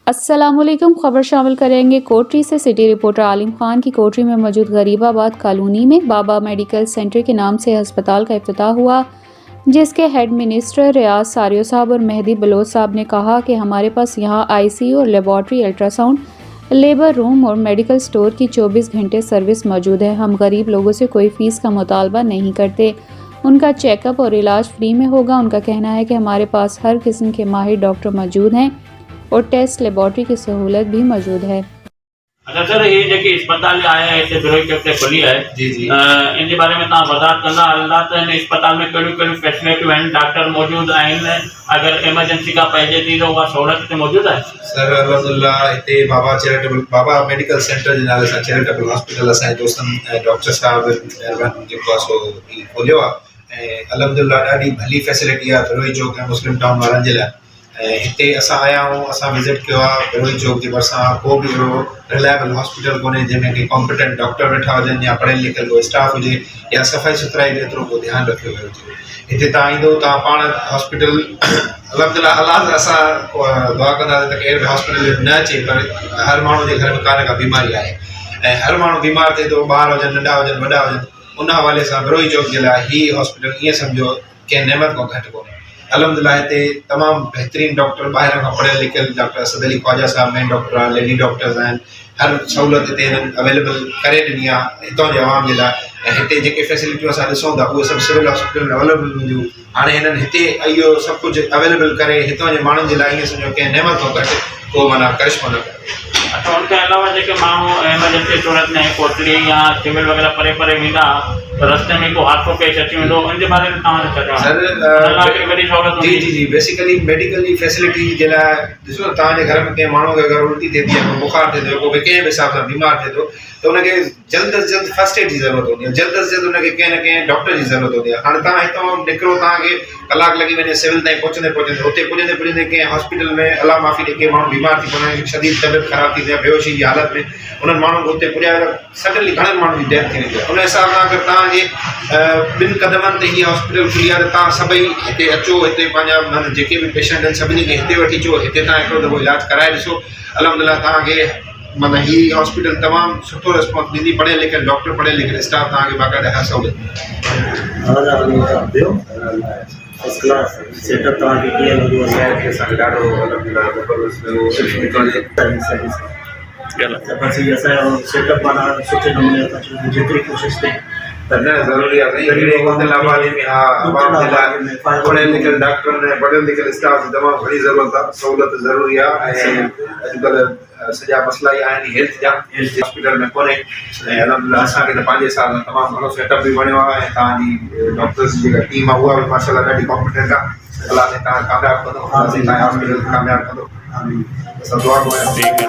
अस्सलामुअलैकुम। खबर शामिल करेंगे कोटरी से। सिटी रिपोर्टर आलिम खान की कोटरी में मौजूद गरीबाबाद कॉलोनी में बाबा मेडिकल सेंटर के नाम से अस्पताल का इफ्तिताह हुआ, जिसके हेड मिनिस्टर रियाज सारियो साहब और मेहदी बलोच साहब ने कहा कि हमारे पास यहाँ आईसीयू और लेबॉर्ट्री, अल्ट्रासाउंड, लेबर रूम और मेडिकल स्टोर की 24 घंटे सर्विस मौजूद है। हम गरीब लोगों से कोई फ़ीस का मुतालबा नहीं करते। उनका चेकअप और इलाज फ्री में होगा। उनका कहना है कि हमारे पास हर किस्म के माहिर डॉक्टर मौजूद हैं और टेस्ट लेबॉर्ट्री की सहूलत भी मौजूद है। अच्छा सर, ये जेकी अस्पताल आया है इतने बिरोई के खुली है जी जी इन बारे में तव्हां वज़ाहत कंदा। अल्लाह त हिन अस्पताल में कहिड़ियूं फैसिलिटियूं आहिनि, डॉक्टर मौजूद आहिनि, अगर इमरजेंसी का पइजे थी तो उहा सहूलियत हिते मौजूद है? सर अल्हम्दुलिल्लाह हिते बाबा मेडिकल सेंटर जे नाले सां चैरिटेबल हॉस्पिटल असांजे दोस्तनि डॉक्टर साहब महिरबानी जेको आहे सो खोलियो आहे ऐं अल्हम्दुलिल्लाह ॾाढी भली फैसिलिटी आहे बिरोई चौक ऐं मुस्लिम टाउन वारनि जे लाइ। हिते असां आया आहियूं, असां विज़िट कयो आहे। बिरोई चौक जे भरिसां को बि अहिड़ो रिलायबल हॉस्पिटल कोन्हे जंहिंमें कि कॉम्पिटेंट डॉक्टर वेठा हुजनि या पढ़ियल लिखियल को स्टाफ हुजे या सफ़ाई सुथराई जो एतिरो को ध्यानु रखियो वियो हुजे। हिते तव्हां ईंदो तव्हां पाण हॉस्पिटल अल्हम्दुलिल्लाह अलाह असां दुआ कंदासीं त केरु बि हॉस्पिटल न अचे, पर हर माण्हू जे घर में का न का बीमारी आहे ऐं हर माण्हू बीमार थिए थो, ॿार हुजनि, नंढा हुजनि, वॾा हुजनि। उन हवाले सां बिरोई चौक जे लाइ ही हॉस्पिटल ईअं सम्झो कंहिं नेमत खां घटि कोन्हे। अल्हम्दुलिल्लाह हिते तमामु बहितरीन डॉक्टर ॿाहिरां खां पढ़ियल लिखियल doctor Asad Ali Khwaja Sahab main doctor आहे, लेडी डॉक्टर्स आहिनि, हर सहूलियत हिते हिननि अवेलेबल करे ॾिनी आहे हितां जे आवाम जे लाइ। ऐं हिते जेके फैसिलिटियूं असां ॾिसूं था उहे सभु सिविल हॉस्पिटल में अवेलेबल हूंदियूं। हाणे हिननि हिते इहो सभु कुझु अवेलेबल करे हितां जे माण्हुनि जे लाइ ईअं सम्झो कंहिं नेमत खां घटि को माना करिश्मो न करे। अच्छा, उनके अलावा जेके माण्हू इमरजेंसी सूरत में कोटली या सिविल वग़ैरह परे परे वेंदा तो रस्ते में को हादसो पेश अची वेंदो, उनजे बारे में तव्हां छा चवणु? सर जी जी जी बेसिकली मेडिकल जी फैसिलिटी जे लाइ ॾिसो, तव्हांजे घर में कंहिं माण्हू खे अगरि उल्टी थिए थी या बुखार थिए थो, को बि कंहिं बि हिसाब सां बीमार थिए थो त उनखे जल्द अज़ जल्द फर्स्ट एड जी ज़रूरत हूंदी आहे, जल्द अज़ जल्द उनखे कंहिं न कंहिं डॉक्टर जी ज़रूरत हूंदी आहे। हाणे तव्हां हितां निकिरो, तव्हांखे कलाकु लॻी वञे सिविल ताईं पहुचंदे हुते पुॼंदे कंहिं हॉस्पिटल में अलाह माफ़ी ॾे कंहिं माण्हू बीमार थी पवंदा, शदीद तबियत ख़राब थी थिए, बेहोशी जी हालत में उन्हनि माण्हुनि खे हुते पुॼाए सडनली घणनि माण्हुनि जी डेथ थी वेंदी आहे। उन हिसाब सां अगरि तव्हांजे ॿिनि क़दमनि ते हीअ हॉस्पिटल खुली आहे त तव्हां सभई हिते अचो, हिते पंहिंजा माना जेके बि पेशेंट आहिनि सभिनी खे हिते वठी अचो, हिते तव्हां हिकिड़ो दफ़ो इलाजु कराए ॾिसो। अल्हम्दुलिल्लाह तव्हांखे माना हीअ हॉस्पिटल तमामु सुठो रिस्पॉन्स ॾींदी, पढ़ियल लिखियल डॉक्टर, पढ़ियल लिखियल स्टाफ, तव्हांखे बाक़ाइदा हर सहूलियत फर्स्ट क्लास सेटअप तव्हांखे कीअं लॻो? असांखे ॾाढो अल्हम्दुलिल्लाह बस इहो असांजो सेटअप माना सुठे नमूने असां जेतिरी कोशिशि कई न ज़रूरी आहे साईं। आबादी में हा आवाम जे लाइ पढ़ियल लिखियल डॉक्टरनि ऐं पढ़ियल लिखियल स्टाफ जी तमामु घणी ज़रूरत आहे, सहूलियत ज़रूरी आहे। ऐं अॼुकल्ह सॼा मसइला ई आहिनि हेल्थ जा, हॉस्पिटल में कोन्हे। ऐं अल्हम्दुलिल्लाह असांखे त पंहिंजे हिसाब सां तमामु घणो सेटअप बि वणियो आहे ऐं तव्हांजी डॉक्टर्स जी जेका टीम आहे उहा बि माशाल्लाह ॾाढी कॉम्पिटेंट आहे। अलाह ने तव्हां कामयाबु कंदो, तव्हांजे हॉस्पिटल कामयाबु कंदो। असां दुआ कयूं।